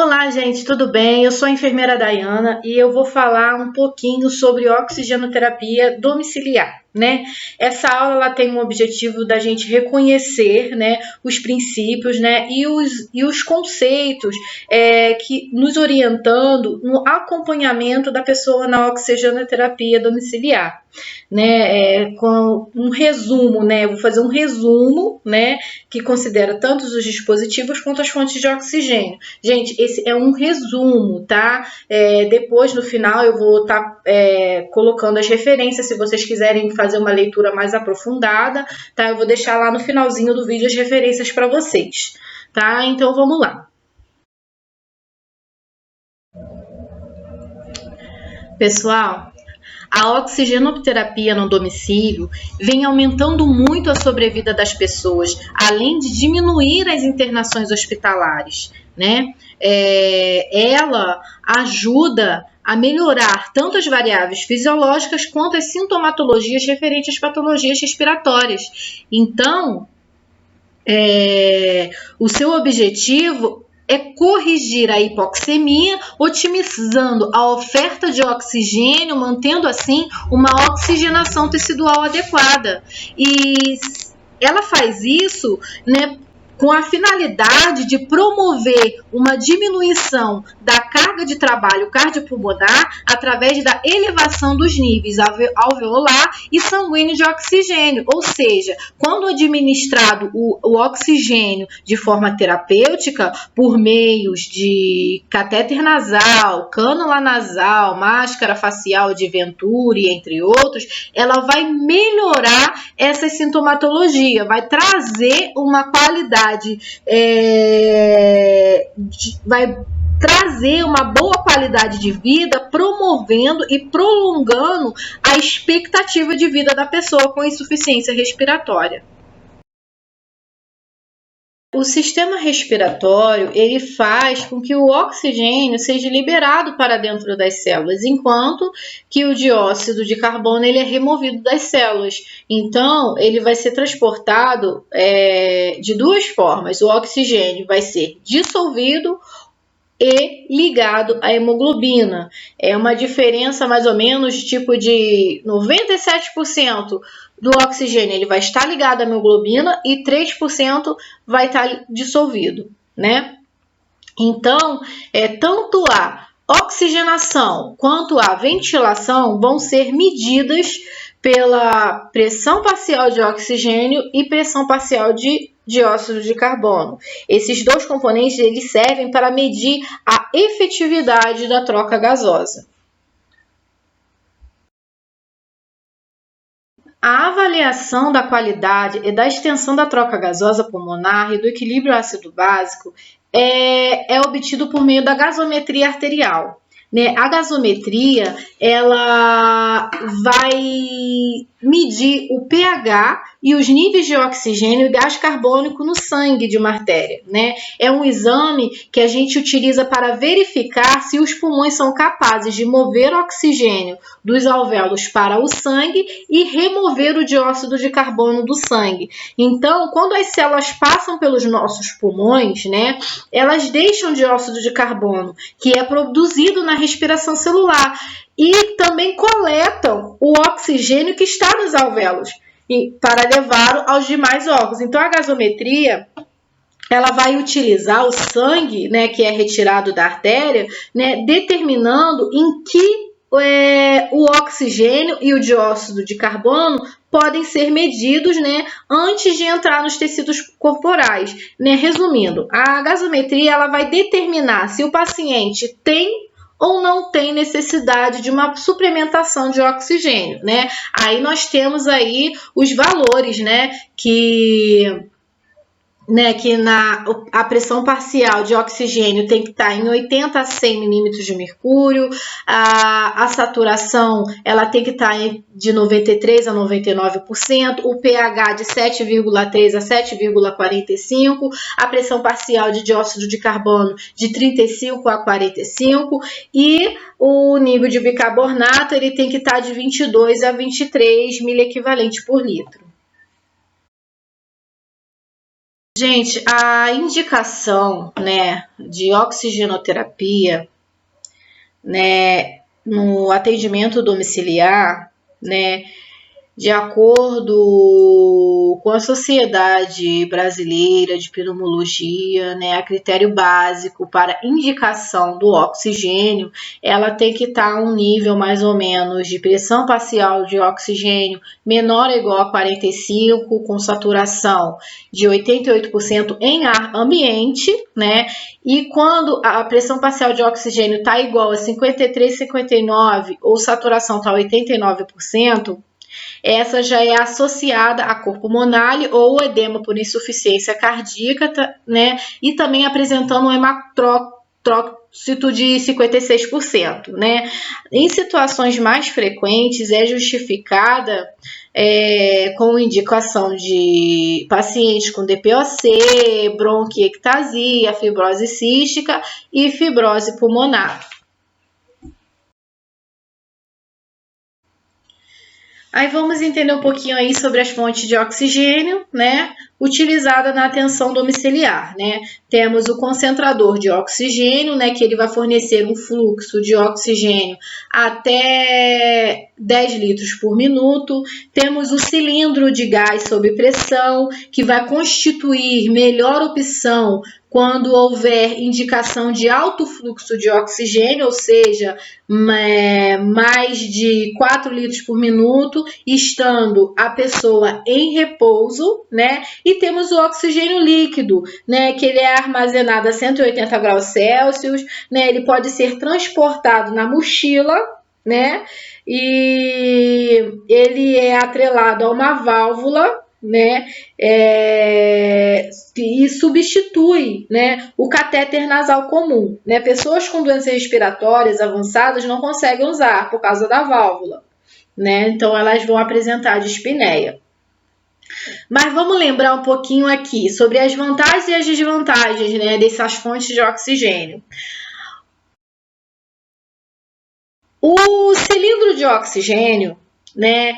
Olá, gente, tudo bem? Eu sou a enfermeira Dayana e eu vou falar um pouquinho sobre oxigenoterapia domiciliar, né? Essa aula ela tem um objetivo da gente reconhecer, né, os princípios, né, e os conceitos que nos orientando no acompanhamento da pessoa na oxigenoterapia domiciliar, né? Com um resumo, né? Eu vou fazer um resumo, né, que considera tanto os dispositivos quanto as fontes de oxigênio. Gente, esse é um resumo, tá? Depois, no final, eu vou estar colocando as referências, se vocês quiserem fazer uma leitura mais aprofundada, tá? Eu vou deixar lá no finalzinho do vídeo as referências para vocês, tá? Então, vamos lá. Pessoal, a oxigenoterapia no domicílio vem aumentando muito a sobrevida das pessoas, além de diminuir as internações hospitalares, né? Ela ajuda a melhorar tanto as variáveis fisiológicas quanto as sintomatologias referentes às patologias respiratórias. Então, o seu objetivo é corrigir a hipoxemia, otimizando a oferta de oxigênio, mantendo assim uma oxigenação tecidual adequada. E ela faz isso, né, com a finalidade de promover uma diminuição da carga de trabalho cardiopulmonar através da elevação dos níveis alveolar e sanguíneo de oxigênio, ou seja, quando administrado o oxigênio de forma terapêutica por meios de catéter nasal, cânula nasal, máscara facial de Venturi, entre outros, ela vai melhorar essa sintomatologia, vai trazer uma qualidade, vai trazer uma boa qualidade de vida, promovendo e prolongando a expectativa de vida da pessoa com insuficiência respiratória. O sistema respiratório, ele faz com que o oxigênio seja liberado para dentro das células, enquanto que o dióxido de carbono ele é removido das células. Então, ele vai ser transportado de duas formas. O oxigênio vai ser dissolvido e ligado à hemoglobina. É uma diferença mais ou menos tipo de 97% do oxigênio ele vai estar ligado à hemoglobina e 3% vai estar dissolvido, né? Então, tanto a oxigenação quanto a ventilação vão ser medidas pela pressão parcial de oxigênio e pressão parcial de dióxido de carbono. Esses dois componentes eles servem para medir a efetividade da troca gasosa. A avaliação da qualidade e da extensão da troca gasosa pulmonar e do equilíbrio ácido básico é obtido por meio da gasometria arterial, né? A gasometria ela vai medir o pH e os níveis de oxigênio e gás carbônico no sangue de uma artéria, né? É um exame que a gente utiliza para verificar se os pulmões são capazes de mover oxigênio dos alvéolos para o sangue e remover o dióxido de carbono do sangue. Então, quando as células passam pelos nossos pulmões, né, elas deixam dióxido de carbono, que é produzido na respiração celular, e também coletam o oxigênio que está nos alvéolos para levar aos demais órgãos. Então, a gasometria ela vai utilizar o sangue, né, que é retirado da artéria, né, determinando em que o oxigênio e o dióxido de carbono podem ser medidos, né, antes de entrar nos tecidos corporais, né? Resumindo, a gasometria ela vai determinar se o paciente tem ou não tem necessidade de uma suplementação de oxigênio, né? Aí nós temos aí os valores, né, que a pressão parcial de oxigênio tem que estar em 80 a 100 milímetros de mercúrio, a saturação ela tem que estar de 93 a 99%, o pH de 7,3 a 7,45, a pressão parcial de dióxido de carbono de 35 a 45 e o nível de bicarbonato ele tem que estar de 22 a 23 miliequivalentes por litro. Gente, a indicação, né, de oxigenoterapia, né, no atendimento domiciliar, né, de acordo com a Sociedade Brasileira de Pneumologia, né, a critério básico para indicação do oxigênio, ela tem que estar a um nível mais ou menos de pressão parcial de oxigênio menor ou igual a 45, com saturação de 88% em ar ambiente, né? E quando a pressão parcial de oxigênio está igual a 53, 59 ou saturação está 89%, essa já é associada a cor pulmonar ou edema por insuficiência cardíaca, né? E também apresentando um hematócito de 56%, né? Em situações mais frequentes, é justificada com indicação de pacientes com DPOC, bronquiectasia, fibrose cística e fibrose pulmonar. Aí vamos entender um pouquinho aí sobre as fontes de oxigênio, né, utilizada na atenção domiciliar, né? Temos o concentrador de oxigênio, né, que ele vai fornecer um fluxo de oxigênio até 10 litros por minuto. Temos o cilindro de gás sob pressão, que vai constituir melhor opção quando houver indicação de alto fluxo de oxigênio, ou seja, mais de 4 litros por minuto, estando a pessoa em repouso, né? E temos o oxigênio líquido, né? Que ele é armazenado a 180 graus Celsius, né? Ele pode ser transportado na mochila, né? E ele é atrelado a uma válvula, né, e substitui, né, o catéter nasal comum, né? Pessoas com doenças respiratórias avançadas não conseguem usar por causa da válvula, né? Então elas vão apresentar dispneia. Mas vamos lembrar um pouquinho aqui sobre as vantagens e as desvantagens, né, dessas fontes de oxigênio. O cilindro de oxigênio, né,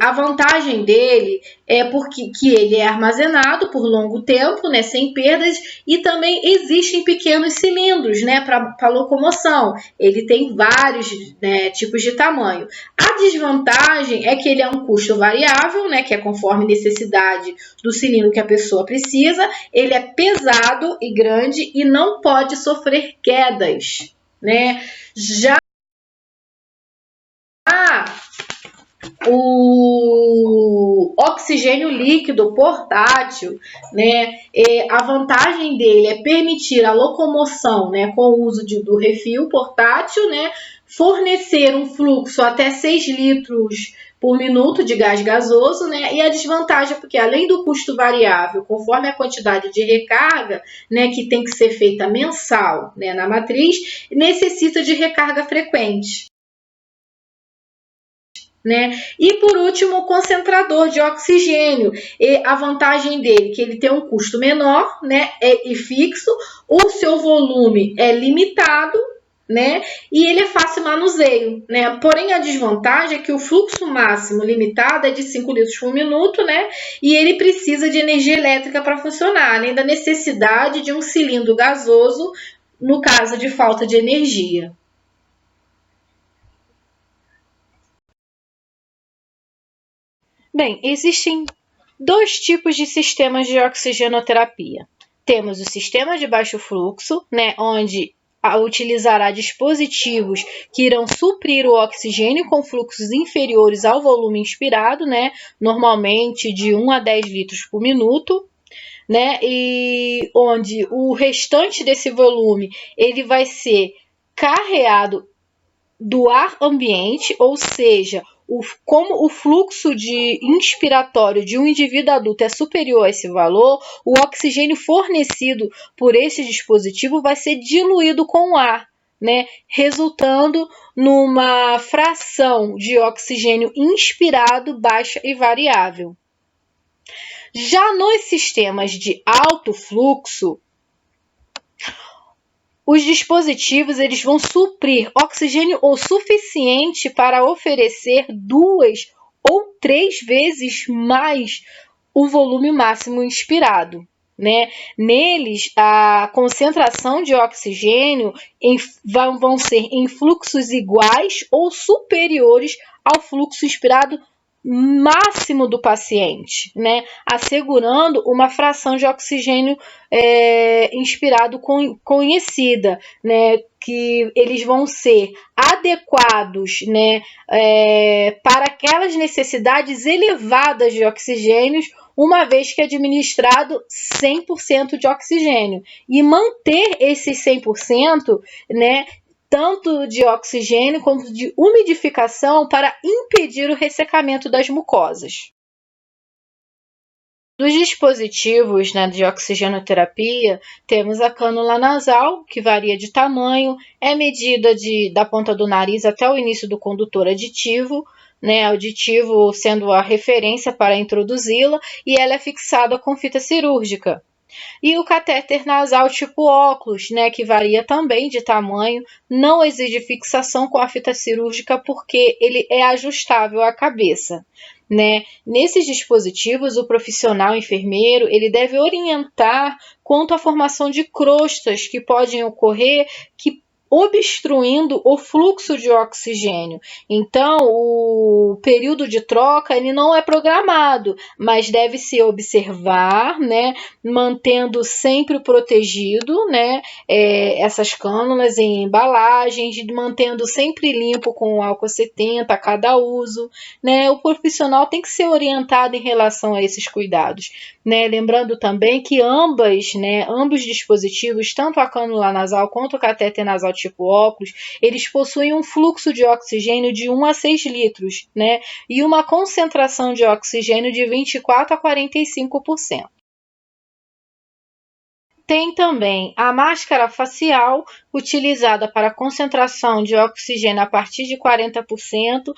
a vantagem dele é porque que ele é armazenado por longo tempo, né, sem perdas, e também existem pequenos cilindros, né, para locomoção. Ele tem vários, né, tipos de tamanho. A desvantagem é que ele é um custo variável, né, que é conforme necessidade do cilindro que a pessoa precisa. Ele é pesado e grande e não pode sofrer quedas, né? Já o oxigênio líquido portátil, né, a vantagem dele é permitir a locomoção, né, com o uso do refil portátil, né, fornecer um fluxo até 6 litros por minuto de gás gasoso, né, e a desvantagem é porque além do custo variável, conforme a quantidade de recarga, né, que tem que ser feita mensal, né, na matriz, necessita de recarga frequente. Né? E por último, o concentrador de oxigênio. E a vantagem dele é que ele tem um custo menor, né, e fixo, o seu volume é limitado, né, e ele é fácil manuseio, né? Porém, a desvantagem é que o fluxo máximo limitado é de 5 litros por minuto, né, e ele precisa de energia elétrica para funcionar, além da necessidade de um cilindro gasoso no caso de falta de energia. Bem, existem dois tipos de sistemas de oxigenoterapia. Temos o sistema de baixo fluxo, né, onde utilizará dispositivos que irão suprir o oxigênio com fluxos inferiores ao volume inspirado, né, normalmente de 1 a 10 litros por minuto, né, e onde o restante desse volume ele vai ser carreado do ar ambiente, ou seja, como o fluxo inspiratório de um indivíduo adulto é superior a esse valor, o oxigênio fornecido por esse dispositivo vai ser diluído com o ar, né, resultando numa fração de oxigênio inspirado baixa e variável. Já nos sistemas de alto fluxo, os dispositivos eles vão suprir oxigênio o suficiente para oferecer 2 ou 3 vezes mais o volume máximo inspirado. Né? Neles, a concentração de oxigênio vão ser em fluxos iguais ou superiores ao fluxo inspirado máximo do paciente, né? Assegurando uma fração de oxigênio inspirado conhecida, né? Que eles vão ser adequados, né? Para aquelas necessidades elevadas de oxigênio, uma vez que é administrado 100% de oxigênio. E manter esses 100%, né, tanto de oxigênio quanto de umidificação para impedir o ressecamento das mucosas. Dos dispositivos, né, de oxigenoterapia, temos a cânula nasal, que varia de tamanho, é medida da ponta do nariz até o início do condutor aditivo, né, auditivo sendo a referência para introduzi-la, e ela é fixada com fita cirúrgica. E o catéter nasal tipo óculos, né, que varia também de tamanho, não exige fixação com a fita cirúrgica porque ele é ajustável à cabeça. Né? Nesses dispositivos, o profissional enfermeiro ele deve orientar quanto à formação de crostas que podem ocorrer, obstruindo o fluxo de oxigênio. Então, o período de troca ele não é programado, mas deve se observar, né, mantendo sempre protegido, né, essas cânulas em embalagens, mantendo sempre limpo com álcool 70 a cada uso, né. O profissional tem que ser orientado em relação a esses cuidados, né. Lembrando também que ambos dispositivos, tanto a cânula nasal quanto o catéter nasal tipo óculos, eles possuem um fluxo de oxigênio de 1 a 6 litros, né? E uma concentração de oxigênio de 24 a 45%. Tem também a máscara facial, utilizada para concentração de oxigênio a partir de 40%,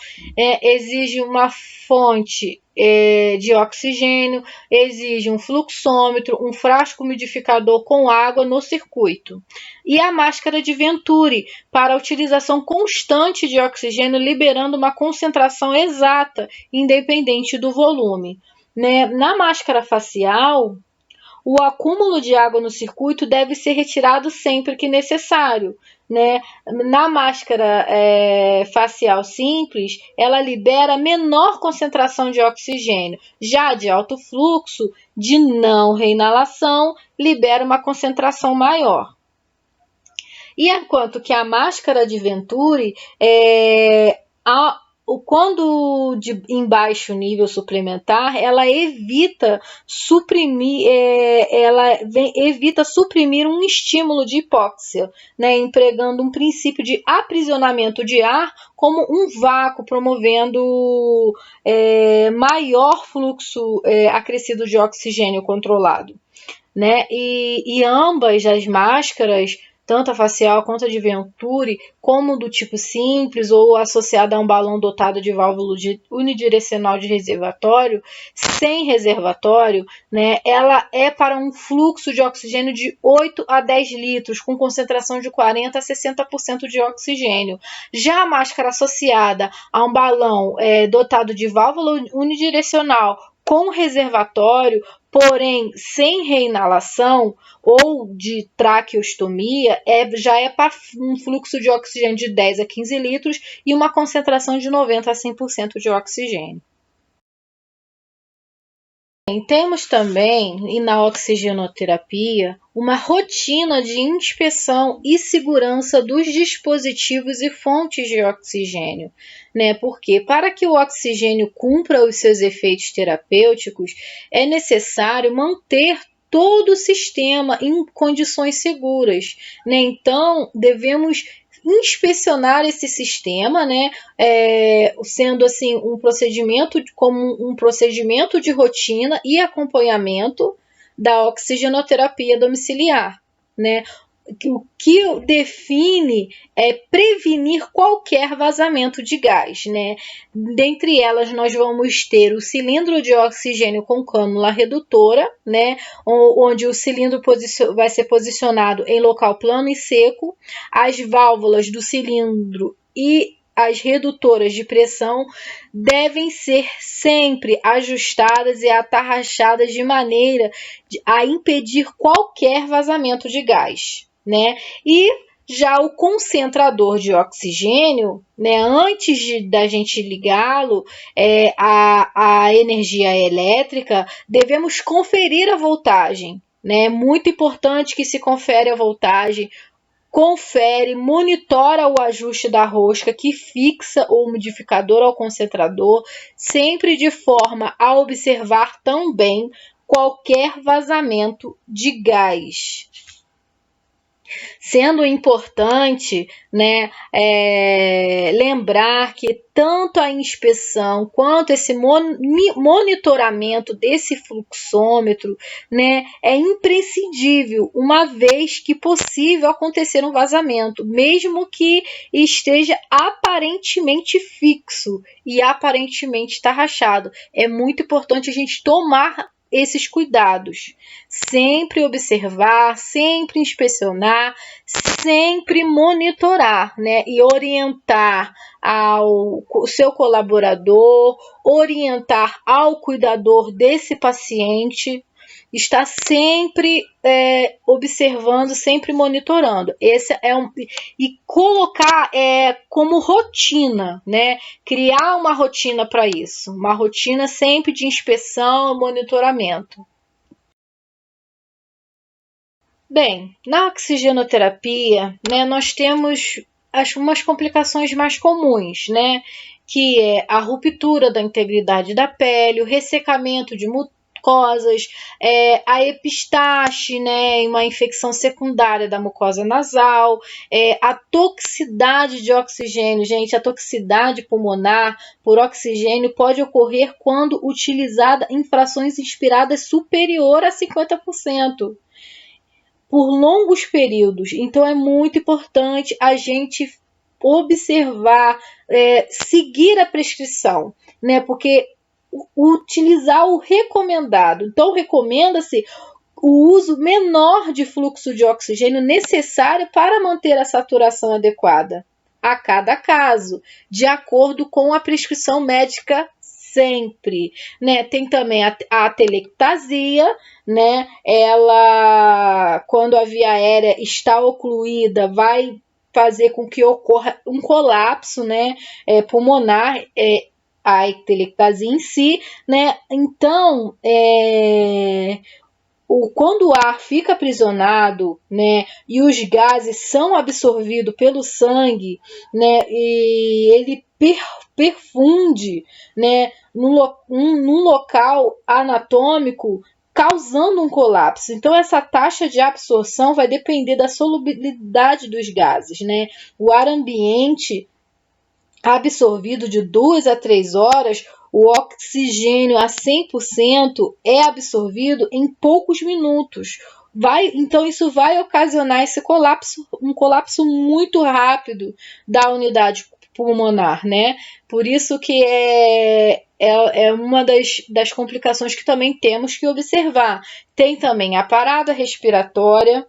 exige uma fonte de oxigênio, exige um fluxômetro, um frasco umidificador com água no circuito. E a máscara de Venturi, para a utilização constante de oxigênio, liberando uma concentração exata, independente do volume. Né? Na máscara facial, o acúmulo de água no circuito deve ser retirado sempre que necessário. Né? Na máscara facial simples, ela libera menor concentração de oxigênio. Já de alto fluxo, de não reinalação, libera uma concentração maior. E enquanto que a máscara de Venturi, quando em baixo nível suplementar, ela evita suprimir um estímulo de hipóxia, né, empregando um princípio de aprisionamento de ar como um vácuo, promovendo maior fluxo acrescido de oxigênio controlado. Né? E ambas as máscaras, tanto a facial quanto a de Venturi, como do tipo simples ou associada a um balão dotado de válvula unidirecional de reservatório, sem reservatório, né, ela é para um fluxo de oxigênio de 8 a 10 litros, com concentração de 40 a 60% de oxigênio. Já a máscara associada a um balão dotado de válvula unidirecional com reservatório, porém sem reinalação ou de traqueostomia, já é para um fluxo de oxigênio de 10 a 15 litros e uma concentração de 90 a 100% de oxigênio. Temos também, na oxigenoterapia, uma rotina de inspeção e segurança dos dispositivos e fontes de oxigênio, né? Porque para que o oxigênio cumpra os seus efeitos terapêuticos, é necessário manter todo o sistema em condições seguras, né? Então, devemos inspecionar esse sistema, né, sendo assim um procedimento de rotina e acompanhamento da oxigenoterapia domiciliar, né? O que define é prevenir qualquer vazamento de gás, né? Dentre elas, nós vamos ter o cilindro de oxigênio com cânula redutora, né? Onde o cilindro vai ser posicionado em local plano e seco, as válvulas do cilindro e as redutoras de pressão devem ser sempre ajustadas e atarrachadas de maneira a impedir qualquer vazamento de gás, né? E já o concentrador de oxigênio, né, antes da gente ligá-lo a energia elétrica, devemos conferir a voltagem. Né? É muito importante que se confere a voltagem, confere, monitora o ajuste da rosca que fixa o umidificador ao concentrador, sempre de forma a observar também qualquer vazamento de gás. Sendo importante, né, lembrar que tanto a inspeção quanto esse monitoramento desse fluxômetro, né, é imprescindível, uma vez que possível acontecer um vazamento, mesmo que esteja aparentemente fixo e aparentemente tarrachado. É muito importante a gente tomar esses cuidados, sempre observar, sempre inspecionar, sempre monitorar, né, e orientar ao seu colaborador, orientar ao cuidador desse paciente, está sempre observando, sempre monitorando. Esse é e colocar como rotina, né? Criar uma rotina para isso, uma rotina sempre de inspeção e monitoramento. Bem, na oxigenoterapia, né, nós temos umas complicações mais comuns, né, que é a ruptura da integridade da pele, o ressecamento de mucosas, a epistaxe, né, uma infecção secundária da mucosa nasal, a toxicidade de oxigênio. Gente, a toxicidade pulmonar por oxigênio pode ocorrer quando utilizada em frações inspiradas superior a 50%. Por longos períodos. Então é muito importante a gente observar, seguir a prescrição, né? Porque utilizar o recomendado. Então recomenda-se o uso menor de fluxo de oxigênio necessário para manter a saturação adequada a cada caso, de acordo com a prescrição médica sempre, né? Tem também a atelectasia, né? Ela, quando a via aérea está ocluída, vai fazer com que ocorra um colapso, né? Pulmonar, a atelectasia em si, né? Então, quando o ar fica aprisionado, né, e os gases são absorvidos pelo sangue, né, e ele perfunde, né, num local anatômico, causando um colapso. Então, essa taxa de absorção vai depender da solubilidade dos gases, né? O ar ambiente absorvido de 2 a 3 horas, o oxigênio a 100% é absorvido em poucos minutos. Então, isso vai ocasionar um colapso muito rápido da unidade pulmonar, né? Por isso que é uma das complicações que também temos que observar. Tem também a parada respiratória,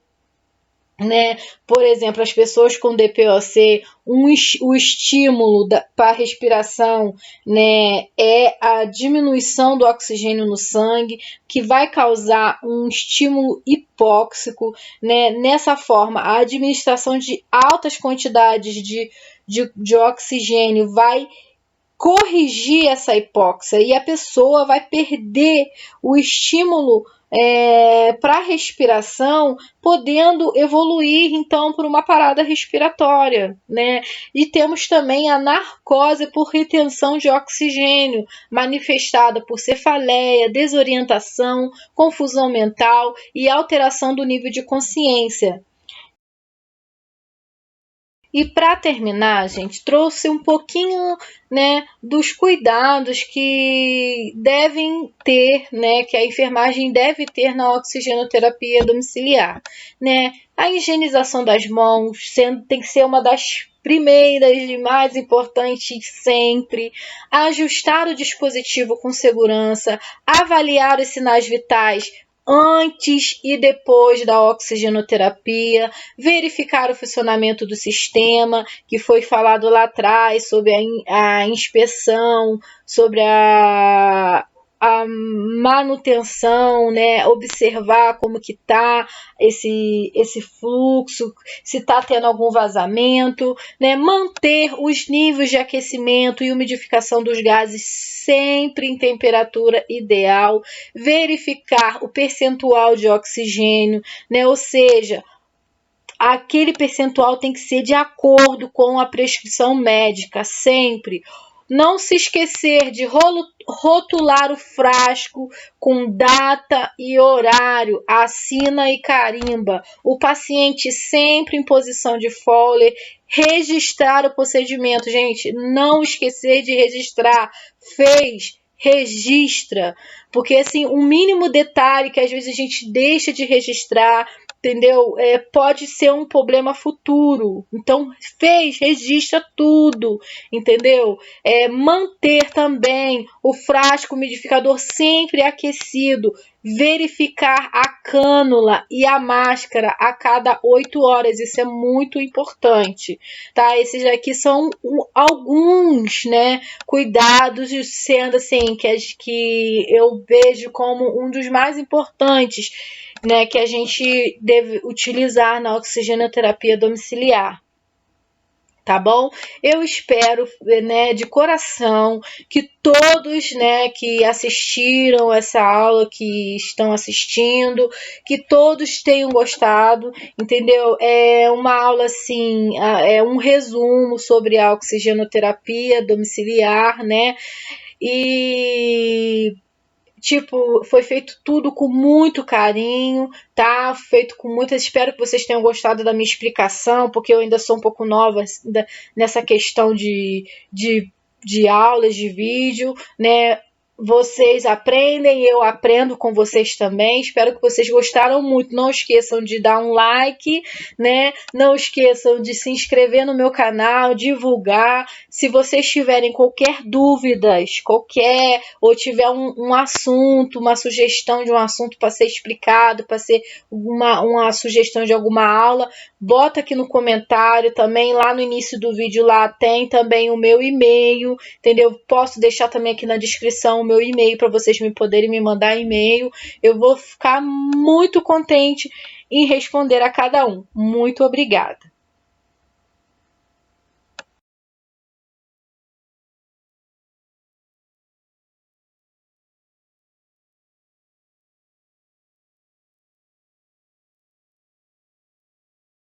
né? Por exemplo, as pessoas com DPOC, o estímulo para a respiração, né, é a diminuição do oxigênio no sangue, que vai causar um estímulo hipóxico, né? Nessa forma, a administração de altas quantidades de oxigênio vai corrigir essa hipóxia e a pessoa vai perder o estímulo para a respiração, podendo evoluir então por uma parada respiratória, né? E temos também a narcose por retenção de oxigênio, manifestada por cefaleia, desorientação, confusão mental e alteração do nível de consciência. E para terminar, gente, trouxe um pouquinho, né, dos cuidados que devem ter, né, que a enfermagem deve ter na oxigenoterapia domiciliar, né? A higienização das mãos tem que ser uma das primeiras e mais importantes sempre. Ajustar o dispositivo com segurança, avaliar os sinais vitais antes e depois da oxigenoterapia, verificar o funcionamento do sistema, que foi falado lá atrás, sobre a inspeção, sobre a manutenção, né? Observar como que tá esse fluxo, se está tendo algum vazamento, né? Manter os níveis de aquecimento e umidificação dos gases sempre em temperatura ideal, verificar o percentual de oxigênio, né? Ou seja, aquele percentual tem que ser de acordo com a prescrição médica, sempre. Não se esquecer de rotular o frasco com data e horário, assina e carimba. O paciente sempre em posição de Foley. Registrar o procedimento, gente, não esquecer de registrar. Fez, registra, porque assim, um mínimo detalhe que às vezes a gente deixa de registrar, entendeu? Pode ser um problema futuro. Então, registra tudo, entendeu? Manter também o frasco umidificador sempre aquecido, verificar a cânula e a máscara a cada 8 horas, isso é muito importante, tá? Esses aqui são alguns, né, cuidados, sendo assim, que eu vejo como um dos mais importantes, né, que a gente deve utilizar na oxigenoterapia domiciliar. Tá bom? Eu espero, né, de coração, que todos, né, que assistiram essa aula, que estão assistindo, que todos tenham gostado, entendeu? É uma aula, assim, é um resumo sobre a oxigenoterapia domiciliar, né? E tipo, foi feito tudo com muito carinho, tá? Feito com muita. Espero que vocês tenham gostado da minha explicação, porque eu ainda sou um pouco nova nessa questão de aulas de vídeo, né? Vocês aprendem, eu aprendo com vocês também. Espero que vocês gostaram muito. Não esqueçam de dar um like, né? Não esqueçam de se inscrever no meu canal, divulgar. Se vocês tiverem qualquer dúvidas, ou tiver um assunto, uma sugestão de um assunto para ser explicado, para ser uma sugestão de alguma aula, bota aqui no comentário também. Lá no início do vídeo lá tem também o meu e-mail, entendeu? Posso deixar também aqui na descrição o meu e-mail para vocês poderem me mandar e-mail. Eu vou ficar muito contente em responder a cada um. Muito obrigada.